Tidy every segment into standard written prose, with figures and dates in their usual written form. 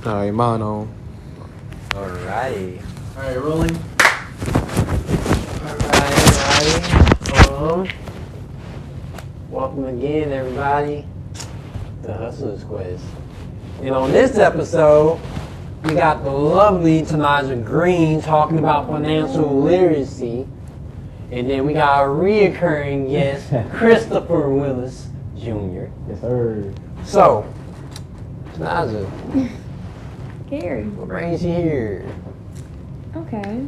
Alright, mono. Alrighty. Alright, rolling. Alright. Welcome again, everybody, to Hustler'S Quest. And on this episode, we got the lovely TaNija Green talking about financial literacy. And then we got a reoccurring guest, Christopher Willis Jr. Yes, sir. So, TaNija, Gary. what brings you here? Okay.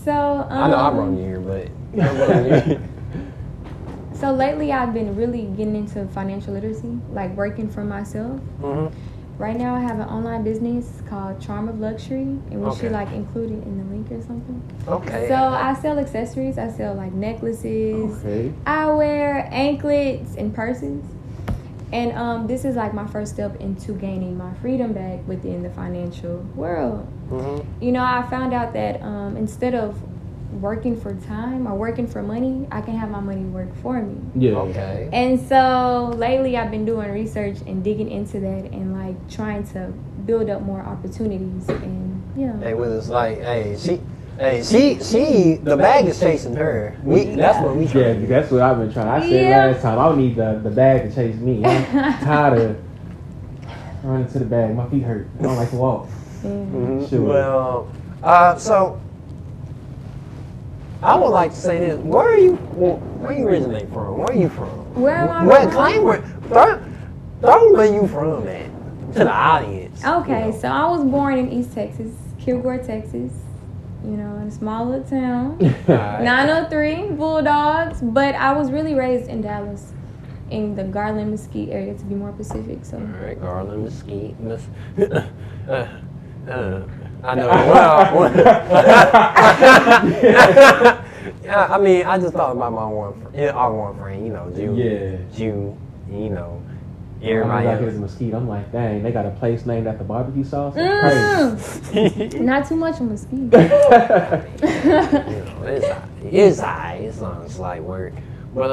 So I know I brought you here, but So lately I've been really getting into financial literacy, like working for myself. Mhm. Right now I have an online business called Charm of Luxury, and we Okay. should like include it in the link or something. Okay. So I sell accessories. I sell like necklaces, Okay. eyewear, anklets, and purses. And this is like my first step into gaining my freedom back within the financial world. Mhm. You know, I found out that instead of working for time or working for money, I can have my money work for me. Yeah. Okay. And so lately I've been doing research and digging into that and like trying to build up more opportunities and, you know. Hey, Willis, like, she, the bag is chasing her. That's what we trying to Yeah, do. that's what I've been trying. I said Yeah. last time, I don't need the bag to chase me. I'm tired of running to the bag. My feet hurt. I don't like to walk. Mhm. Sure. Well, so I would like to say this. Where you originate from? Where are you from? Where am I What from? claim throw where you from at to the audience. Okay, you know. so I was born in East Texas, Kilgore, Texas. You know, in a small little town. Alright. 903 Bulldogs, but I was really raised in Dallas, in the Garland Mesquite area to be more specific. So All right, Garland, Mesquite, I know. Well, yeah, I mean, I just thought about my one friend, you know, Jew, you know, everybody Like it's else. Mesquite. I'm like, dang, they got a place named after barbecue sauce. That's crazy. not too much of Mesquite. You know, it's alright. It's not a slight work, but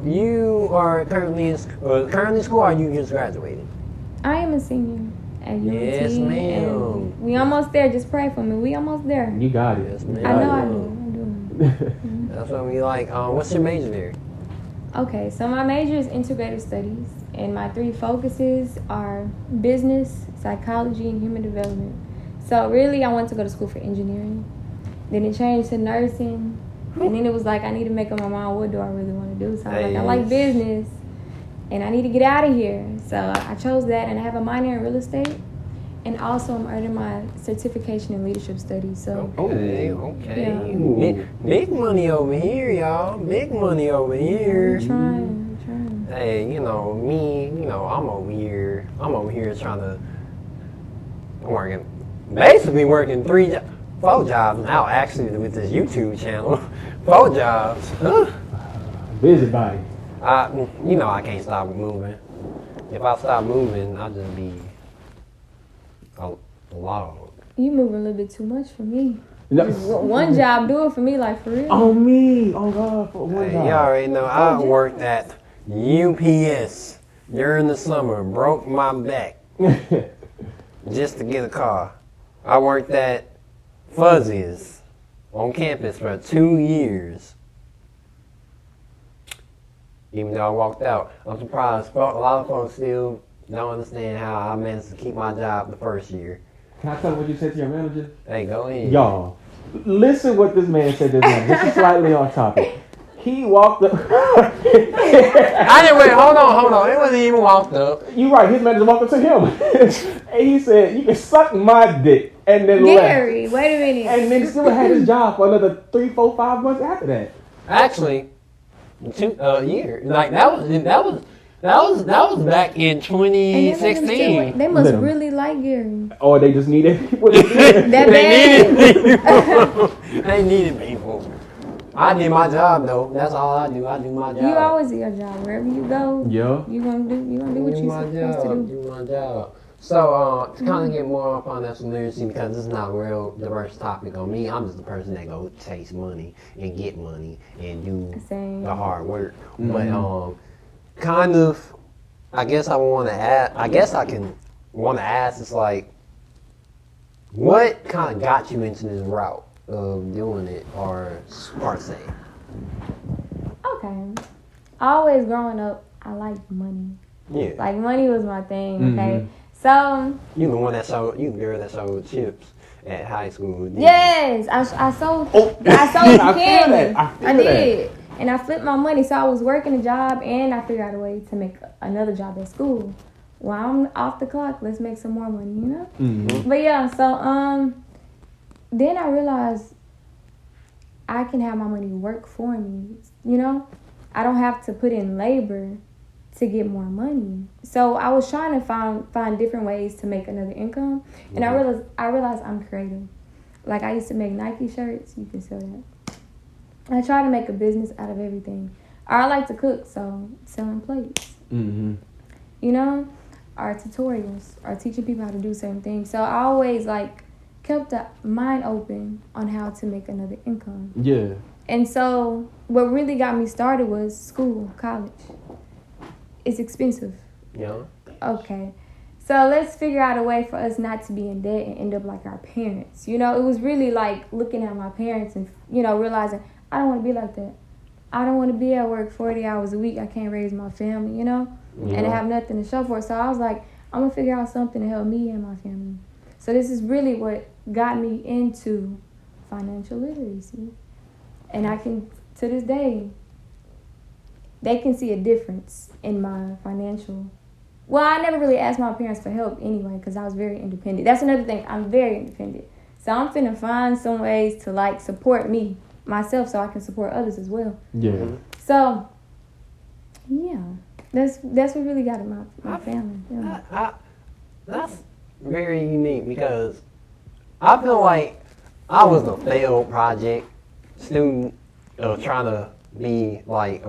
you are currently in school, or you just graduated? I am a senior at UNT. Yes, ma'am. And we almost there. Just pray for me. We almost there. You got it. Yes, ma'am. I know I do. That's what we like. What's your major there? Okay, so my major is integrative studies, and my 3 focuses are business, psychology, and human development. So really, I wanted to go to school for engineering. Then it changed to nursing, and then it was like I need to make up my mind. What do I really want to do? So I was like, I like business, and I need to get out of here. So I chose that, and I have a minor in real estate, and also I'm earning my certification in leadership studies. So Okay. Yeah. Big money over here, y'all. Big money over here. I'm trying. Hey, you know me. You know I'm over here trying to basically working 4 jobs now. Actually, with this YouTube channel, 4 jobs. Busybody. You know I can't stop moving. If I stop moving, I'll just be a log. You moving a little bit too much for me. No. One job, do it for me, like for real. On me. Oh God. For one Hey, job. you already know I worked at UPS during the summer, broke my back just to get a car. I worked at Fuzzy's on campus for 2 years. Even though I walked out, I'm surprised a lot of folks still don't understand how I managed to keep my job the first year. Can I tell what you said to your manager? Hey, go ahead. Y'all, listen what this man said to them. This is slightly off topic. He walked up. I didn't wait. Hold on. It wasn't even walked up. You're right. His manager walked up to him, and he said, "You can suck my dick," and then Gary, wait a minute. left. And then still had his job for another 3, 4, 5 months after that. Actually, 2 years. Like that was back in And them niggas 2016. they must Little. really like Gary. Or they just needed people to do it. That They bad. needed people. They needed people. I did my job though. That's all I do. I do my job. You always do your job. Wherever you go, Yeah. you gonna do what do you my supposed to job. do. Do my job. So to kind of get more on financial literacy, because this is not a real diverse topic on me. I'm just the person that goes chase money and get money and do Same. the hard work. But kind of, I guess I want to add. I guess I can want to ask is like, what kind of got you into this route of doing it, or say? Okay. Always growing up, I liked money. Yeah. Like money was my thing. Okay. So. You the one that sold. You the girl that sold chips at high school. Yes, I sold. Oh. I sold I feel candy. that. I did, and I flipped my money. So I was working a job, and I figured out a way to make another job at school. While I'm off the clock, let's make some more money, you know. Mm-hmm. But yeah, so then I realized I can have my money work for me. You know, I don't have to put in labor to get more money. So I was trying to find different ways to make another income, and I realized I'm creative. Like I used to make Nike shirts. You can sell that. I try to make a business out of everything. I like to cook, so selling plates. Mm-hmm. You know, or tutorials, or teaching people how to do certain things. So I always like kept the mind open on how to make another income. Yeah. And so what really got me started was school, college. It's expensive. Yeah. Okay. So let's figure out a way for us not to be in debt and end up like our parents. You know, it was really like looking at my parents and, you know, realizing I don't want to be like that. I don't want to be at work 40 hours a week. I can't raise my family, you know, and have nothing to show for it. So I was like, I'm going to figure out something to help me and my family. So this is really what got me into financial literacy. And I can, to this day, they can see a difference in my financial. Well, I never really asked my parents for help anyway because I was very independent. That's another thing. I'm very independent. So I'm finna find some ways to like support me, myself, so I can support others as well. Yeah. So, yeah, that's what really got in my family. Yeah. That's very unique because I feel like I was a failed project student of trying to be like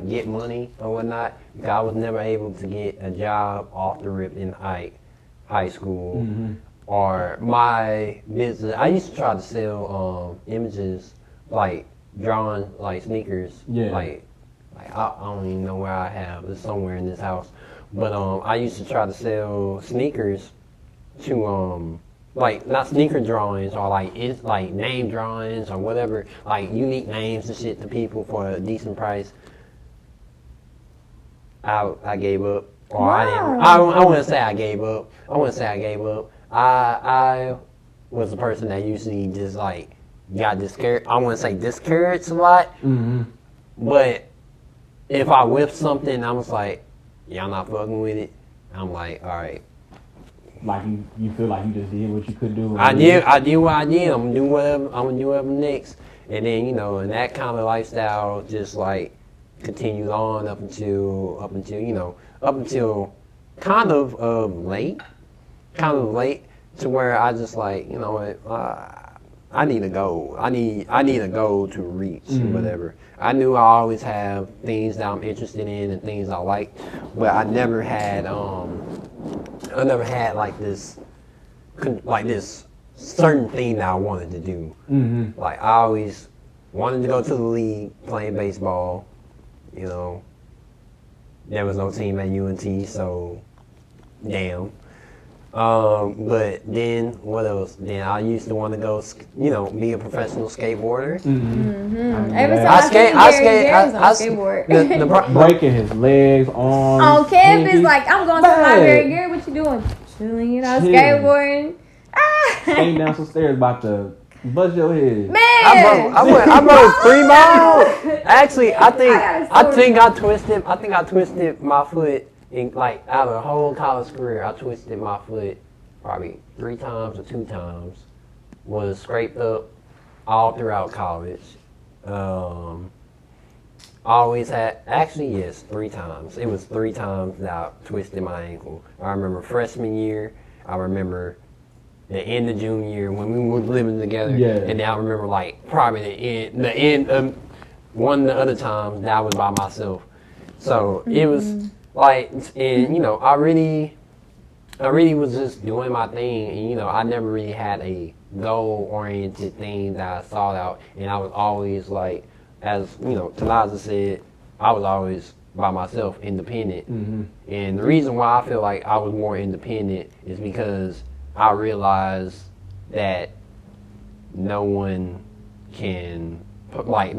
get money or whatnot. Because I was never able to get a job off the rip in high school. Mm-hmm. Or my business, I used to try to sell images, like drawing, like sneakers. Yeah. Like I don't even know where I have. It's somewhere in this house. But I used to try to sell sneakers to like not sneaker drawings or like it's like name drawings or whatever, like unique names and shit to people for a decent price. I gave up. Or Wow. I didn't. I wouldn't say I gave up. I was the person that usually just like got discouraged. I wouldn't say discouraged a lot, Mm-hmm. but if I whipped something, I was like, y'all not fucking with it. I'm like, all right. Like you feel like you just did what you could do. I did what I did. I'm gonna do whatever next. And then, you know, and that kind of lifestyle just like continued on up until kind of late to where I just like, you know what, I need a goal. I need a goal to reach, whatever. I knew I always have things that I'm interested in and things I like, but I never had like this certain thing that I wanted to do. Mm-hmm. Like I always wanted to go to the league playing baseball. You know, there was no team at UNT, so damn. But then what else? Then I used to want to go, you know, be a professional skateboarder. Mm-hmm. I Every mean, time I see Gary, Gary's on skateboard. breaking his legs, arms. On campus, pinky. like I'm going to my Gary. Gary, what you doing? Chilling, you know, Chilling. skateboarding. Came down some stairs about to bust your head. Man, I broke 3 bones. Actually, I think I twisted my foot in like out of the whole college career. I twisted my foot probably 3 times or 2 times. Was scraped up all throughout college. Always had, actually yes, 3 times. It was 3 times that I twisted my ankle. I remember freshman year. I remember the end of junior year when we were living together. Yeah. And then I remember like probably the end of one of the other times that I was by myself. So it was like, and you know, I really was just doing my thing, and you know, I never really had a goal-oriented thing that I sought out, and I was always like, as you know, TaNija said, I was always by myself, independent. Mm-hmm. And the reason why I feel like I was more independent is because I realized that no one can provide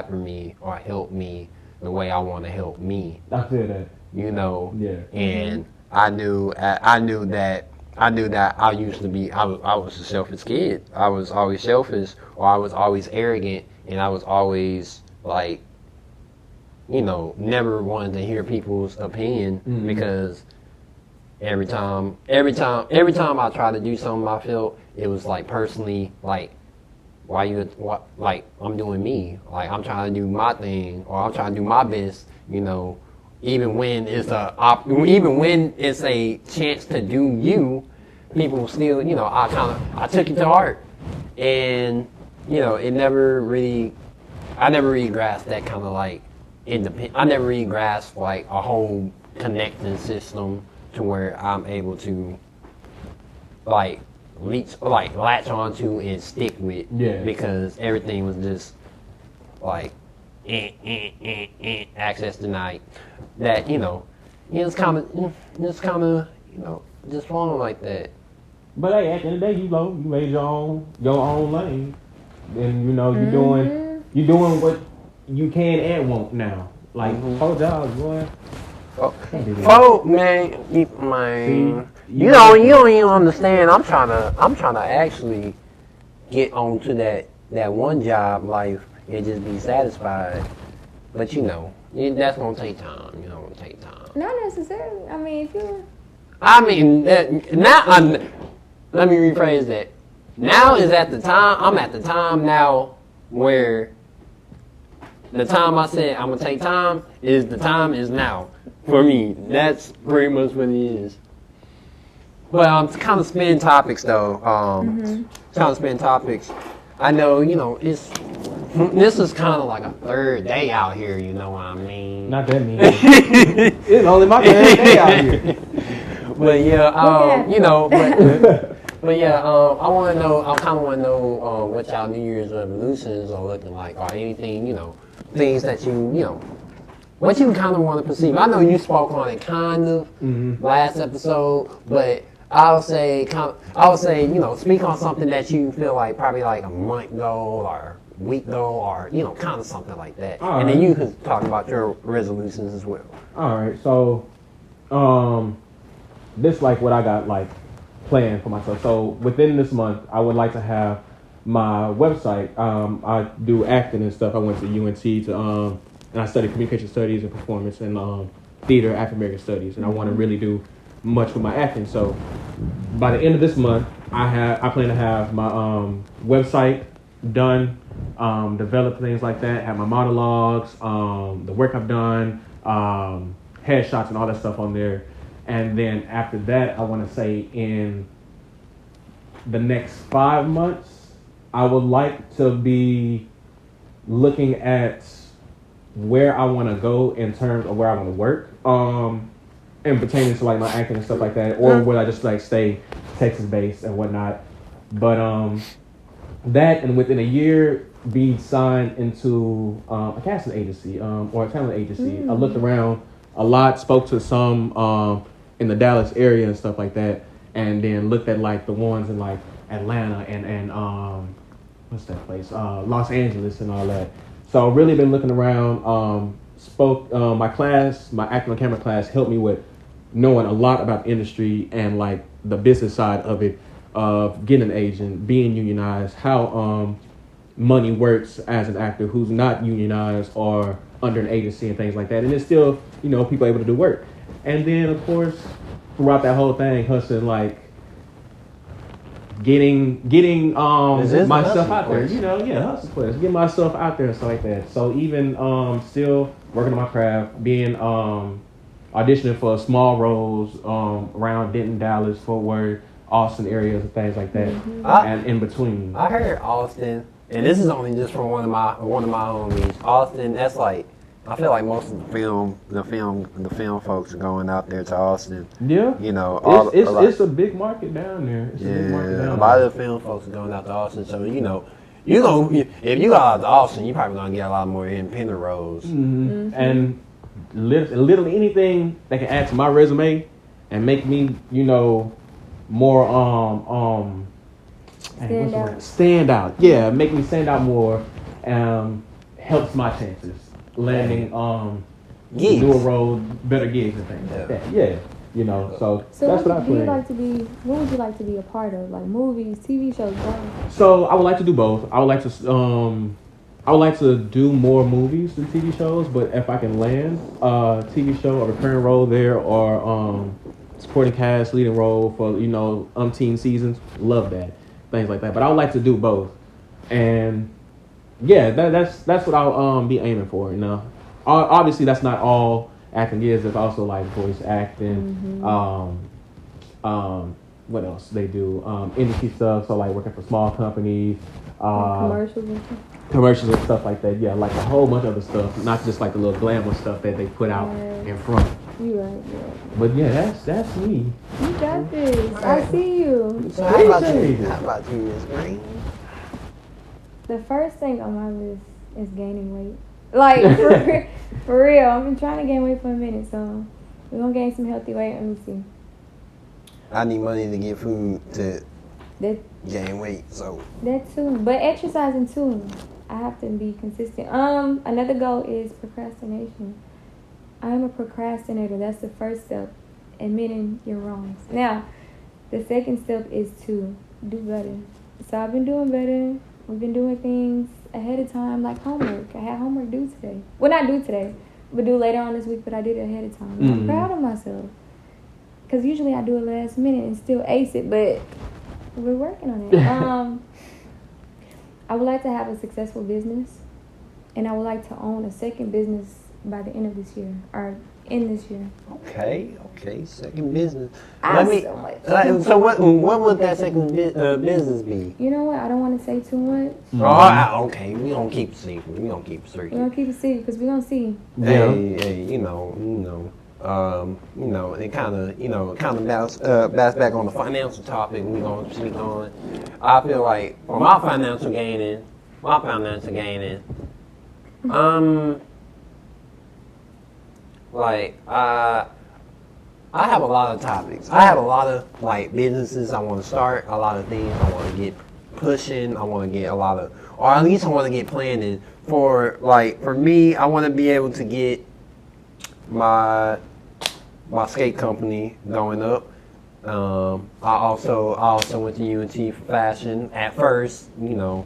for me or help me the way I want to help me. I feel that. You know. Yeah. And I knew that I used to be. I was a selfish kid. I was always selfish, or I was always arrogant, and I was always like, you know, never wanted to hear people's opinion because every time I tried to do something, I felt it was like personally like, like I'm doing me, like I'm trying to do my thing, or I'm trying to do my best, you know. Even when it's a chance to do you, people still, you know, I took it to heart, and you know, I never really grasped that kind of like I never really grasped like a whole connecting system to where I'm able to like latch onto and stick with, because everything was just like access denied. That, you know, it's kind of you know, just flowing like that. But hey, at the end of the day, you made your own lane, and you know you doing what you can and won't now. Like whole jobs, boy. Oh man, you don't even understand. I'm trying to actually get onto that one job life and just be satisfied. But you know, that's gonna take time. You know, gonna take time. Not necessarily. I mean, if you. Let me rephrase that. Now is at the time. I'm at the time now where the time I said I'm gonna take time is the time is now for me. That's pretty much what it is. But I'm kind of spinning topics though. Kind of spinning topics. I know, you know, this is kind of like a third day out here, you know what I mean? Not that mean. It's only my third day out here. But yeah, you know, but yeah, I kind of want to know what y'all New Year's resolutions are looking like, or anything, you know, things that you know, what you kind of want to perceive. I know you spoke on it kind of last episode, but I would say, you know, speak on something that you feel like probably like a month goal or week goal, or you know, kind of something like that. All and right. then you can talk about your resolutions as well. All right, so this like what I got like planned for myself. So within this month, I would like to have my website. I do acting and stuff. I went to UNT to and I studied communication studies and performance and theater, African American studies, and I want to really do much with my acting. So by the end of this month, I plan to have my website done, develop things like that, have my monologues, the work I've done, headshots and all that stuff on there. And then after that, I want to say in the next 5 months, I would like to be looking at where I want to go in terms of where I want to work, and pertaining to like my acting and stuff like that, or will I just like stay Texas based and whatnot. But that, and within a year, be signed into a casting agency or a talent agency. I looked around a lot, spoke to some in the Dallas area and stuff like that, and then looked at like the ones in like Atlanta and what's that place? Los Angeles and all that. So I've really been looking around. My class, my acting on camera class, helped me with knowing a lot about the industry and like the business side of it, of getting an agent, being unionized, how money works as an actor who's not unionized or under an agency and things like that. And it's still, you know, people able to do work. And then of course, throughout that whole thing, hustling, like getting myself out there, you know, hustle quest, get myself out there and stuff like that. So even still working on my craft, being auditioning for small roles around Denton, Dallas, Fort Worth, Austin areas and things like that, and in between. I heard Austin, and this is only just from one of my homies. Austin, that's like, I feel like most of the film folks are going out there to Austin. Yeah, you know, it's a big market down there. It's a big market down a lot of the film folks are going out to Austin. So you know, You know, if you got the Ofshane, you probably gonna get a lot more independent roles. And literally anything that can add to my resume and make me, you know, more stand out. Yeah, make me stand out more. Helps my chances landing gigs, dual role, better gigs and things like that. Yeah, you know. So that's what I plan. What would you like to be a part of? Like movies, TV shows, both? So I would like to do both. I would like to do more movies than TV shows, but if I can land a TV show, a recurring role there, or supporting cast, leading role for, you know, umpteen seasons, love that. Things like that. But I would like to do both. And yeah, that's what I'll be aiming for, you know. Obviously that's not all acting is. There's also like voice acting, what else they do? Industry stuff, so like working for small companies, commercials and stuff like that. Yeah, like a whole bunch of other stuff, not just like the little glamour stuff that they put out in front. You right. But yeah, that's me. You got this. I see you. So how about you, Ms. Green? The first thing on my list is gaining weight. Like for real, I've been trying to gain weight for a minute, so we're gonna gain some healthy weight. Let me see. I need money to get food to gain weight, so that too. But exercising too. I have to be consistent. Another goal is procrastination. I am a procrastinator. That's the first step, admitting your wrongs. Now, the second step is to do better. So I've been doing better. We've been doing things ahead of time, like homework. I had homework due today. Well, not due today, but due later on this week, but I did it ahead of time. I'm proud of myself. Because usually I do it last minute and still ace it, but we're working on it. I would like to have a successful business, and I would like to own a second business by the end of this year, or in this year. Okay, second business. So what would that second business be? You know what? I don't want to say too much. Okay, we gonna keep it secret. We're gonna keep it secret because we're gonna see. Hey, you know, it kind of bounce back on the financial topic we gonna speak on. I feel like for my financial gaining, like I have a lot of topics. I have a lot of like businesses I want to start, a lot of things I want to get pushing. I want to get a lot of, or at least I want to get planning for me. I want to be able to get my skate company going up. I also went to UNT for fashion at first, until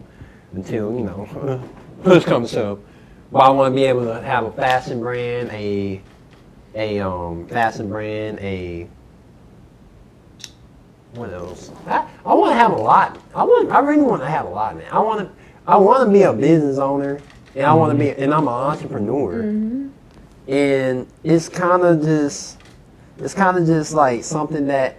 push comes to shove. But I want to be able to have a fashion brand, what else? I want to have a lot. I really want to have a lot, man. I want to be a business owner, and I'm an entrepreneur. And it's kind of just like something that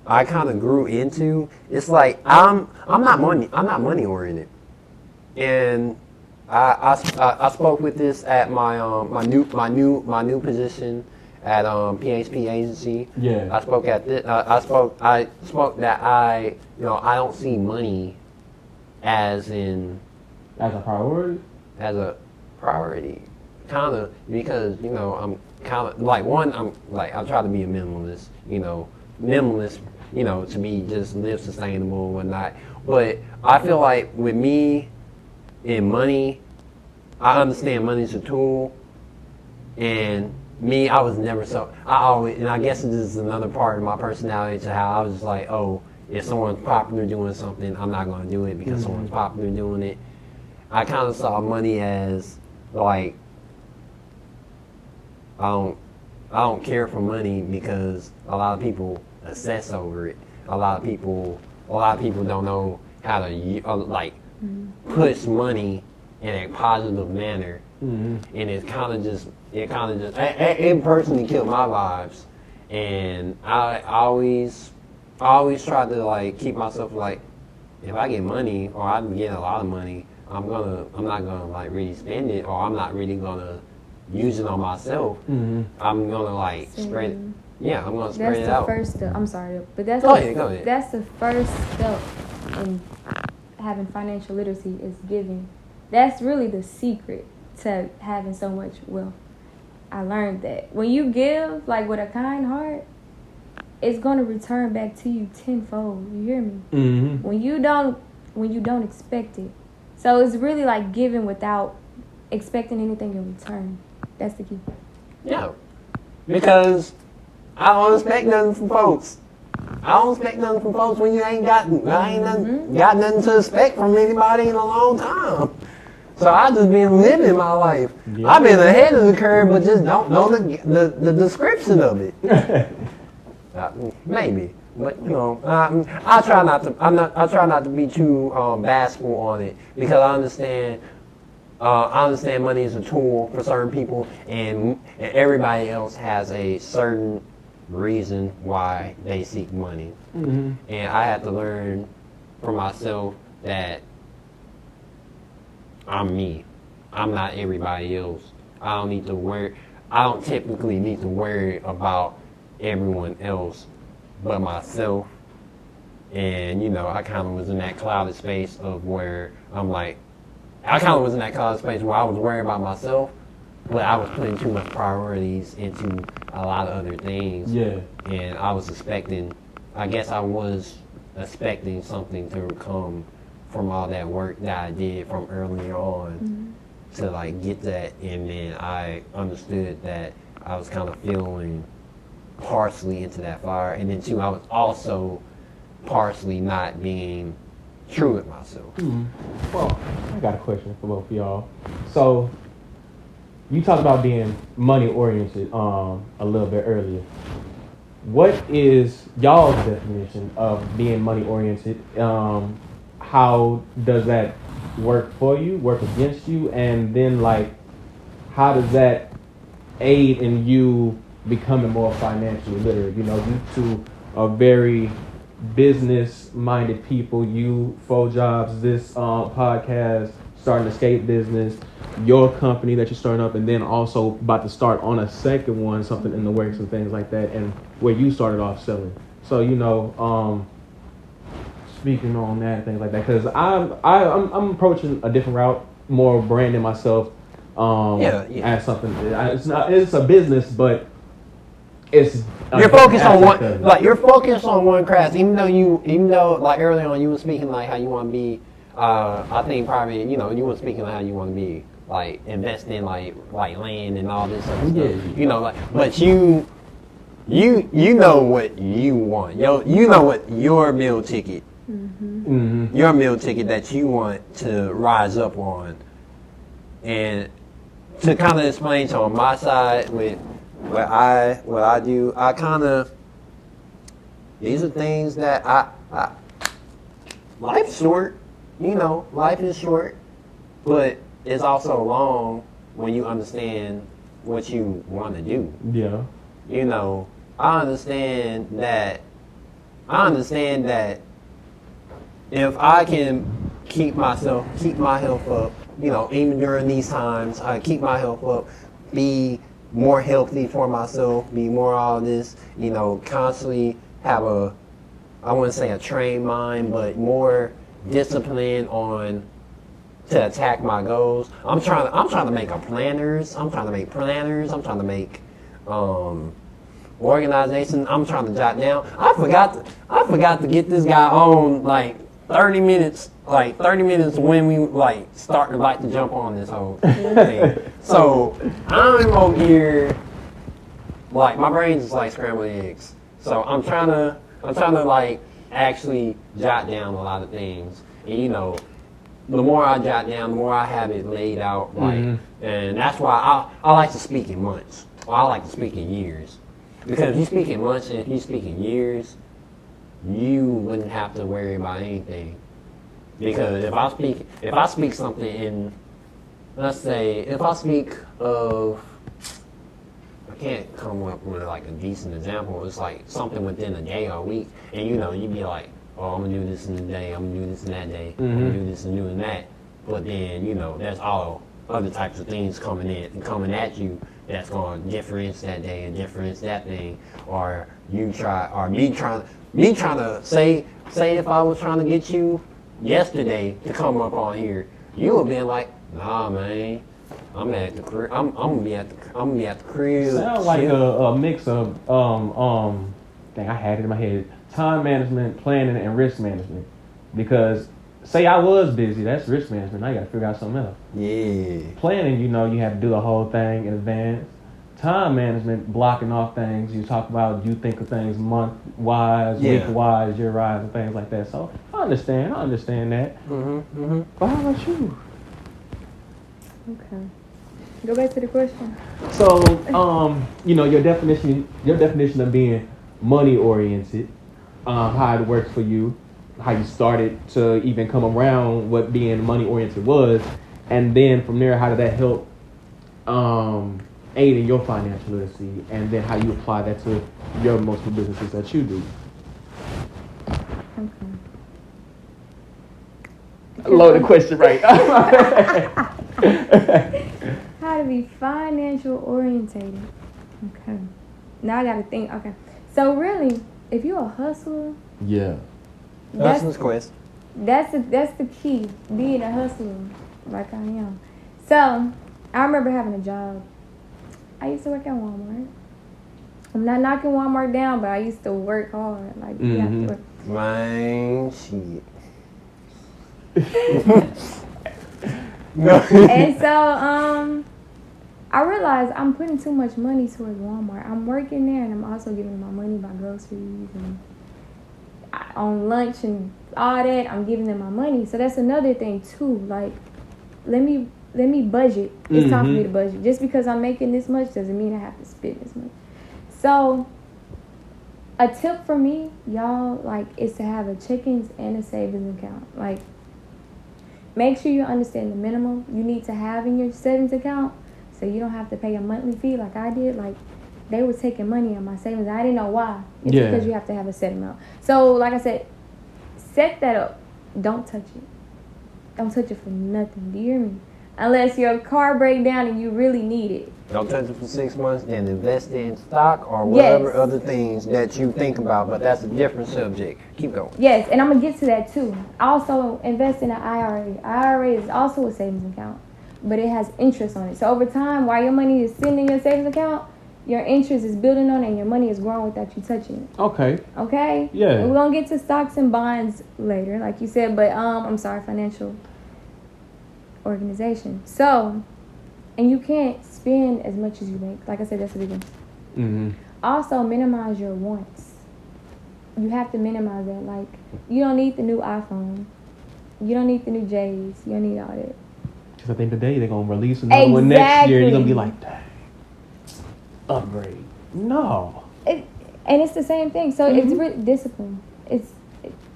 I kind of grew into. It's like I'm not money oriented, and I spoke with this at my new position at PHP agency. Yeah. I spoke at this. I spoke that I don't see money as a priority. Kind of, because I'm kind of like I try to be a minimalist. To be just live sustainable and whatnot. But I feel like with me and money, I understand money's a tool, and me, I was never and I guess this is another part of my personality to how I was just like, oh, if someone's popular doing something, I'm not going to do it because someone's popular doing it. I kind of saw money as like, I don't care for money because a lot of people obsess over it. A lot of people don't know how to push money in a positive manner, and it personally killed my vibes. And I always try to keep myself if I get money or I get a lot of money, I'm not gonna really spend it, or I'm not really gonna use it on myself. I'm gonna spread it. Yeah, I'm gonna spread it out. That's the first step. I'm sorry, but that's go ahead. That's the first step in having financial literacy is giving. That's really the secret to having so much wealth. I learned that when you give like with a kind heart, it's gonna return back to you tenfold. You hear me? Mm-hmm. When you don't expect it. So it's really like giving without expecting anything in return. That's the key. Yeah. Because I don't expect nothing from folks. I don't expect nothing from folks when you ain't got nothing to expect from anybody in a long time. So I just been living my life. Yeah. I've been ahead of the curve, but just don't know the description of it. Maybe, but you know, I try not to. I try not to be too bashful on it because I understand. I understand money is a tool for certain people, and everybody else has a certain reason why they seek money. Mm-hmm. And I had to learn for myself that I'm me. I'm not everybody else. I don't typically need to worry about everyone else but myself. And you know, I kind of was in that clouded space of where I kind of was in that clouded space where I was worried about myself, but I was putting too much priorities into a lot of other things. Yeah. And I was expecting something to come from all that work that I did from earlier on to like get that. And then I understood that I was kind of feeling partially into that fire. And then too, I was also partially not being true with myself. Mm-hmm. Well, I got a question for both of y'all. So, you talked about being money oriented a little bit earlier. What is y'all's definition of being money oriented? How does that work for you, work against you, and then like how does that aid in you becoming more financially literate? You know, you two are very business-minded people. You, 4 jobs, this podcast, starting a skate business, your company that you're starting up, and then also about to start on a second one, something in the works and things like that, and where you started off selling. So, you know, speaking on that, things like that, because I'm approaching a different route, more branding myself as something. It's a business, but it's you're focused on one, like you're focused on one craft. Even though like early on you were speaking like how you want to be. I think probably you were speaking like how you want to be, like investing in like land and all this other stuff. You know, like, but you know what you want. You know what your meal ticket. Mm-hmm. Your meal ticket that you want to rise up on, and to kind of explain to on my side with what I do, I kind of, these are things that I life's short, life is short, but it's also long when you understand what you want to do. Yeah. I understand that if I can keep my health up, even during these times, I keep my health up, be more healthy for myself, be more all this, constantly have I wouldn't say a trained mind, but more discipline to attack my goals. I'm trying to make planners. I'm trying to make organization. I'm trying to jot down. I forgot to get this guy on like 30 minutes when we starting to jump on this whole thing. So I'm over here like my brain's just like scrambled eggs. So I'm trying to like actually jot down a lot of things. And the more I jot down, the more I have it laid out, and that's why I like to speak in months. Well, I like to speak in years. Because if you speak in months and if you speak in years, you wouldn't have to worry about anything. Because if I speak something in, let's say, if I speak of, I can't come up with like a decent example. It's like something within a day or a week, and you'd be like, oh, I'm gonna do this in a day, I'm gonna do this in that day, I'm gonna do this and doing that. But then there's all other types of things coming at you that's gonna difference that day and difference that thing, me trying to say if I was trying to get you yesterday to come up on here, you would been like, nah, man, I'm at the crib. I'm gonna be at the crib. Sounds like a mix of dang, I had it in my head. Time management, planning, and risk management. Because say I was busy, that's risk management. Now you gotta figure out something else. Yeah. Planning, you have to do the whole thing in advance. Time management, blocking off things. You talk about, you think of things month-wise, week-wise, year-wise, and things like that. So I understand that. But how about you? Okay. Go back to the question. So, your definition of being money-oriented, how it works for you, how you started to even come around what being money-oriented was, and then from there, how did that help aid in your financial literacy, and then how you apply that to your multiple businesses that you do. Okay. Loaded question, right? How to be financial orientated. Okay. Now I gotta think. Okay. So really, if you're a hustler, Yeah. Hustler's quest. That's the key. Being a hustler, like I am. So I remember having a job. I used to work at Walmart. I'm not knocking Walmart down, but I used to work hard. Like you have to work. Man, shit. And so I realized I'm putting too much money towards Walmart. I'm working there, and I'm also giving my money by groceries and on lunch and all that. I'm giving them my money. So that's another thing too. Like, let me budget. It's time for me to budget. Just because I'm making this much doesn't mean I have to spend this much. So a tip for me, y'all, like, is to have a checkings and a savings account. Like, make sure you understand the minimum you need to have in your savings account, so you don't have to pay a monthly fee like I did. Like, they were taking money on my savings. I didn't know why. It's because you have to have a set amount. So, like I said, set that up. Don't touch it. Don't touch it for nothing. Do you hear me? Unless your car breaks down and you really need it. Don't touch it for 6 months, then invest it in stock or whatever other things that you think about. But that's a different subject. Keep going. Yes, and I'm going to get to that too. Also, invest in an IRA. IRA is also a savings account, but it has interest on it. So over time, while your money is sitting in your savings account, your interest is building on it and your money is growing without you touching it. Okay? Yeah. And we're going to get to stocks and bonds later, like you said, but financial organization. So, and you can't spend as much as you make. Like I said, that's a big one. Also, minimize your wants. You have to minimize that. Like, you don't need the new iPhone. You don't need the new J's. You don't need all that. Because I think today they're going to release another one next year and you're going to be like, dang, upgrade. No. And it's the same thing. So it's really discipline.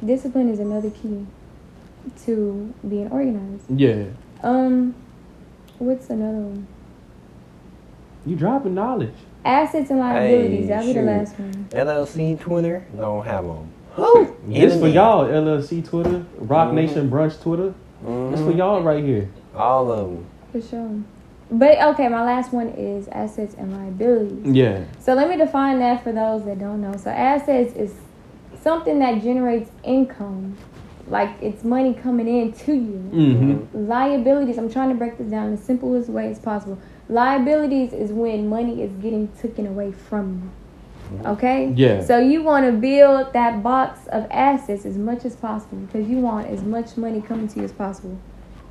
Discipline is another key to being organized. Yeah. What's another one? You dropping knowledge. Assets and liabilities. That'll be the last one. LLC Twitter, don't have them. This for y'all, LLC Twitter, Rock Nation Brunch Twitter. This for y'all right here. All of them. For sure. But, okay, my last one is assets and liabilities. Yeah. So let me define that for those that don't know. So assets is something that generates income. Like, it's money coming in to you. Liabilities, I'm trying to break this down in the simplest way as possible. Liabilities is when money is getting taken away from you. Okay? Yeah. So you want to build that box of assets as much as possible because you want as much money coming to you as possible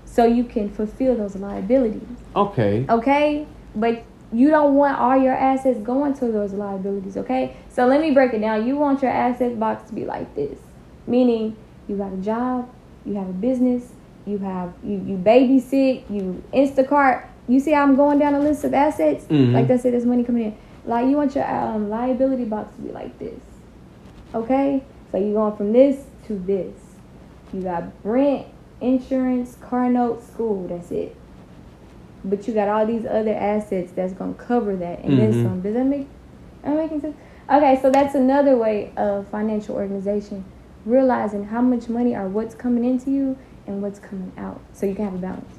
so you can fulfill those liabilities. Okay? But you don't want all your assets going to those liabilities, okay? So let me break it down. You want your asset box to be like this, meaning you got a job, you have a business, you babysit, you Instacart. You see how I'm going down a list of assets? Like that's it, there's money coming in. Like you want your liability box to be like this. Okay? So you're going from this to this. You got rent, insurance, car notes, school, that's it. But you got all these other assets that's going to cover that. And then some. Does that make sense? Okay, so that's another way of financial organization. Realizing how much money or what's coming into you and what's coming out, so you can have a balance.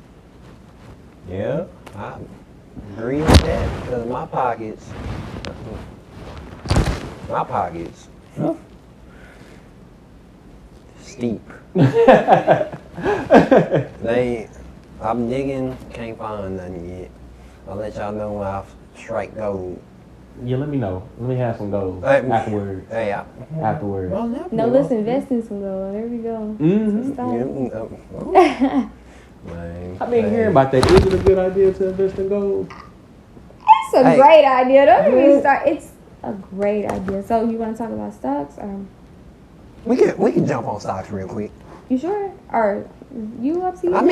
Yeah, I agree with that because my pockets, steep. I'm digging, can't find nothing yet. I'll let y'all know when I strike gold. Yeah, let me know. Let me have some gold Hey, afterwards. Hey, Afterwards. well, No, let's invest in some gold. There we go. Mm-hmm. Man, I've been hearing about that. Is it a good idea to invest in gold? It's a great idea. Don't get me start. It's a great idea. So you want to talk about stocks? we can jump on stocks real quick. You sure? Or you up to you? Let's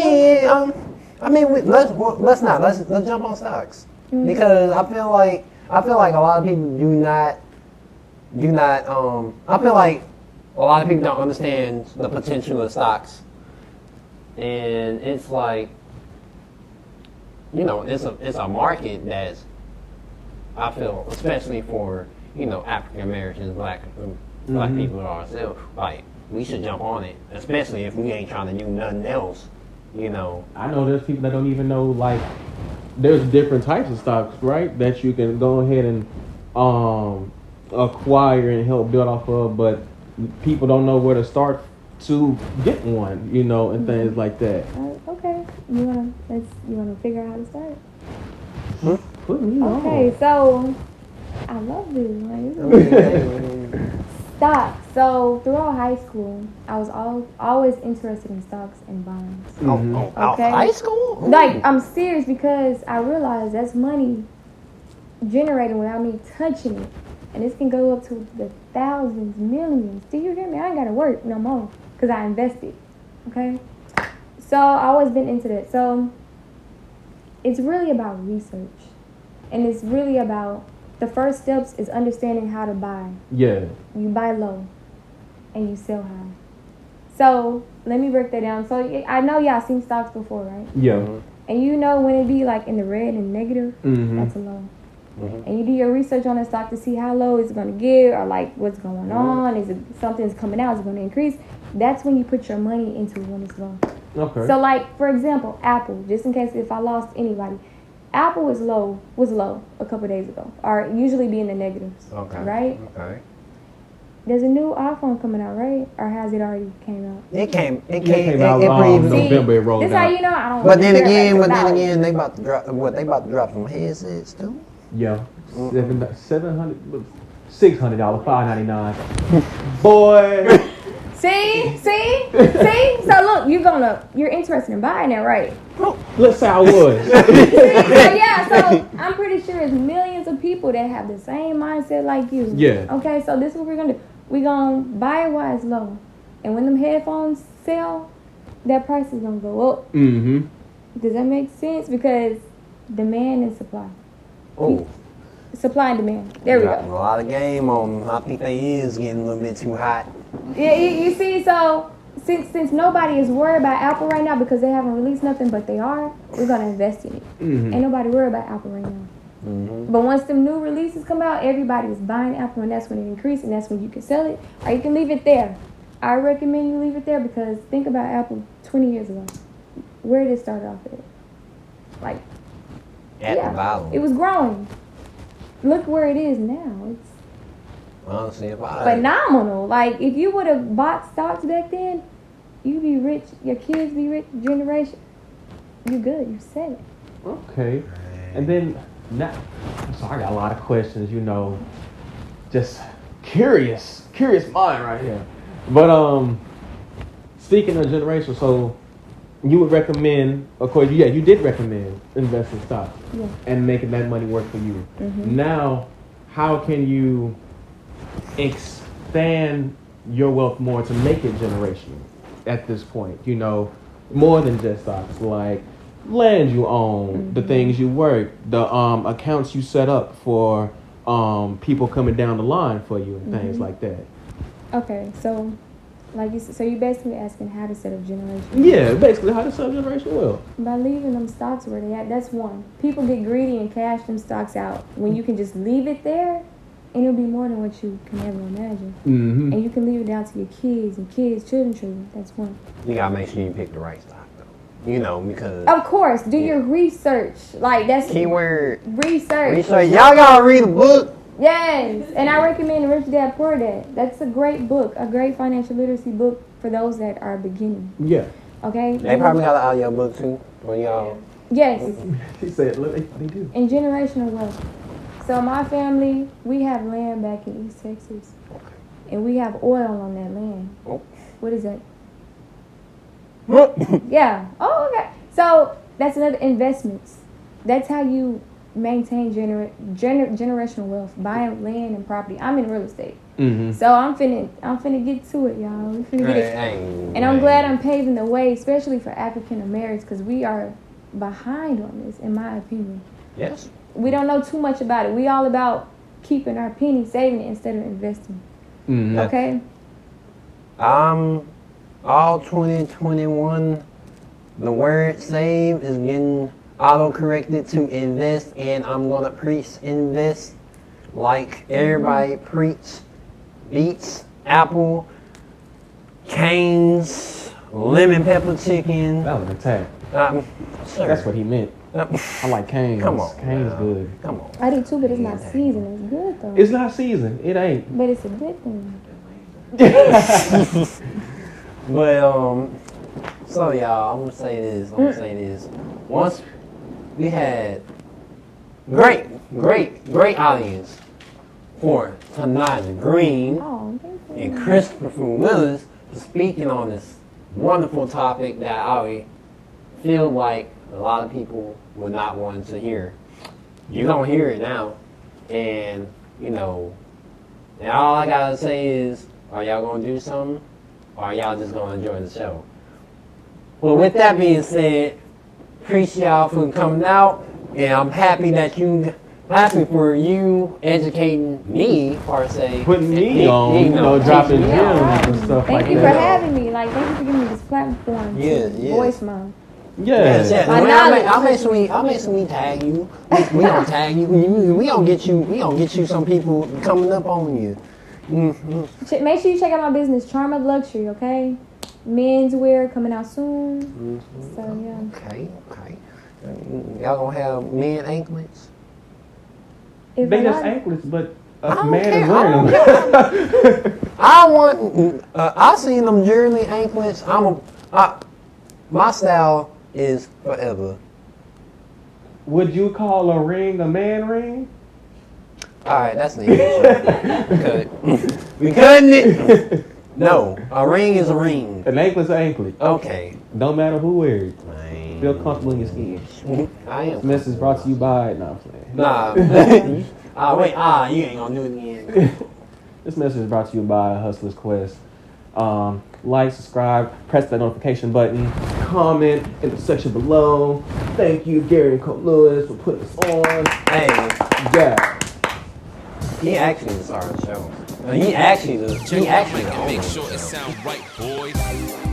jump on stocks because I feel like a lot of people do not. I feel like a lot of people don't understand the potential of stocks, and it's like, it's a market that's, I feel, especially for African Americans, black people ourselves, like we should jump on it, especially if we ain't trying to do nothing else. I know there's people that don't even know, like, there's different types of stocks, right, that you can go ahead and acquire and help build off of, but people don't know where to start to get one, and things like that. Okay. You wanna figure out how to start? Put me on. Okay, so I love this. Stocks. So throughout high school, I was always interested in stocks and bonds. Okay. High school? Like, I'm serious because I realized that's money generated without me touching it. And this can go up to the thousands, millions. Do you hear me? I ain't got to work no more because I invested. Okay? So I always been into that. So it's really about research. And it's really about, the first steps is understanding how to buy. Yeah. You buy low and you sell high. So let me break that down. So I know y'all seen stocks before, right? Yeah. And when it be like in the red and negative, that's a low. And you do your research on the stock to see how low it's going to get, or like what's going on. Is it something's coming out? Is it going to increase? That's when you put your money into when it's low. Okay. So like, for example, Apple, just in case if I lost anybody, Apple was low a couple days ago, or usually be in the negatives. Okay. Right? Okay. There's a new iPhone coming out, right? Or has it already came out? It came out November. It rolled this out. how you know I don't. But then again, they about to drop. They about to drop some headsets too. Yeah. $600, $599. Boy. See. So look, you're interested in buying that, right? Let's say I was. So I'm pretty sure there's millions of people that have the same mindset like you. Yeah. Okay, so this is what we're gonna do. We're gonna buy it while it's low, and when them headphones sell, that price is gonna go up. Mm-hmm. Does that make sense? Because demand and supply. Oh. Supply and demand. There we go. A lot of game on them. I think they is getting a little bit too hot. Yeah, you see, so since nobody is worried about Apple right now because they haven't released nothing, but they are, we're gonna invest in it. Mm-hmm. Ain't nobody worried about Apple right now. Mm-hmm. But once them new releases come out, everybody is buying Apple, and that's when it increases, and that's when you can sell it, or you can leave it there. I recommend you leave it there because think about Apple 20 years ago. Where did it start off at? Like, At the bottom. it was growing. Look where it is now. It's honestly phenomenal. Like, if you would have bought stocks back then, you'd be rich. Your kids be rich. Generation, you good. You set it. Okay. And then now, so I got a lot of questions. Just curious mind right here. But speaking of generation, so you would recommend, of course, you did recommend investing in stocks and making that money work for you. Mm-hmm. Now, how can you expand your wealth more to make it generational at this point? More than just stocks, like land you own, the things you work, the accounts you set up for people coming down the line for you and things like that. Okay, so like you said, so you're basically asking how to set up generation. Yeah, basically how to set up generational wealth. By leaving them stocks where they at. That's one. People get greedy and cash them stocks out when you can just leave it there, and it'll be more than what you can ever imagine. Mm-hmm. And you can leave it down to your kids and children. That's one. You gotta make sure you pick the right stock though. Because Of course, do your research. Like, that's keyword research. Y'all gotta read a book. Yes, and I recommend Rich Dad Poor Dad. That's a great book, a great financial literacy book for those that are beginning. Yeah. Okay. They probably got an audio book too for y'all. Yes. He said, look, they do. And generational wealth. So my family, we have land back in East Texas, and we have oil on that land. Oh. What is that? Yeah. Oh, okay. So that's another investments. That's how you maintain generational wealth, buying land and property. I'm in real estate, so I'm finna get to it, y'all. We finna get it. And I'm glad I'm paving the way, especially for African Americans, because we are behind on this, in my opinion. Yes. We don't know too much about it. We all about keeping our penny, saving it instead of investing. Okay. All 2021, the word save is getting auto-corrected to invest, and I'm gonna preach invest like everybody preach beets, apple, canes, lemon pepper chicken. That was an attack. Sir. That's what he meant. I like canes. Come on, Canes man. good. Come on. I do too, but it's not seasoned. It's good though. It's not seasoned. It ain't. But it's a good thing. But so y'all, I'm gonna say this. Once we had great audience for TaNija Green Oh, thank you. and Christopher from Willis for speaking on this wonderful topic that I feel like a lot of people would not want to hear. You're gonna hear it now, and and all I gotta say is, are y'all gonna do something, or are y'all just gonna enjoy the show? Well, with that being said, appreciate y'all for coming out, and I'm happy for you educating me, per se. Putting me on, dropping gems and stuff like that. Thank you for having me. Thank you for giving me this platform to voice my Yes. I'll make sure we tag you. We gonna tag you. We gonna get you some people coming up on you. Mm-hmm. Make sure you check out my business, Charm of Luxury, okay? Men's wear coming out soon. Mm-hmm. So yeah. Okay. Y'all gonna have men anklets? If They a just lot- anklets, but I a don't man care. is wearing them. I seen them Jeremy anklets. My style is forever. Would you call a ring a man ring? All right, that's the issue. We cutting it. No, a ring is a ring. An anklet's an anklet. Okay. Don't matter who wears it. Man. Feel comfortable in your skin. I am. This message brought to you by. No, I'm playing. Nah. You ain't gonna do it again. This message is brought to you by Hustler'S Quest. Like, subscribe, press that notification button, comment in the section below. Thank you, Garrian Lewis, for putting this on. Hey, Yeah. he actually started the show. He actually the Make owner sure of it the show. sound right, boys.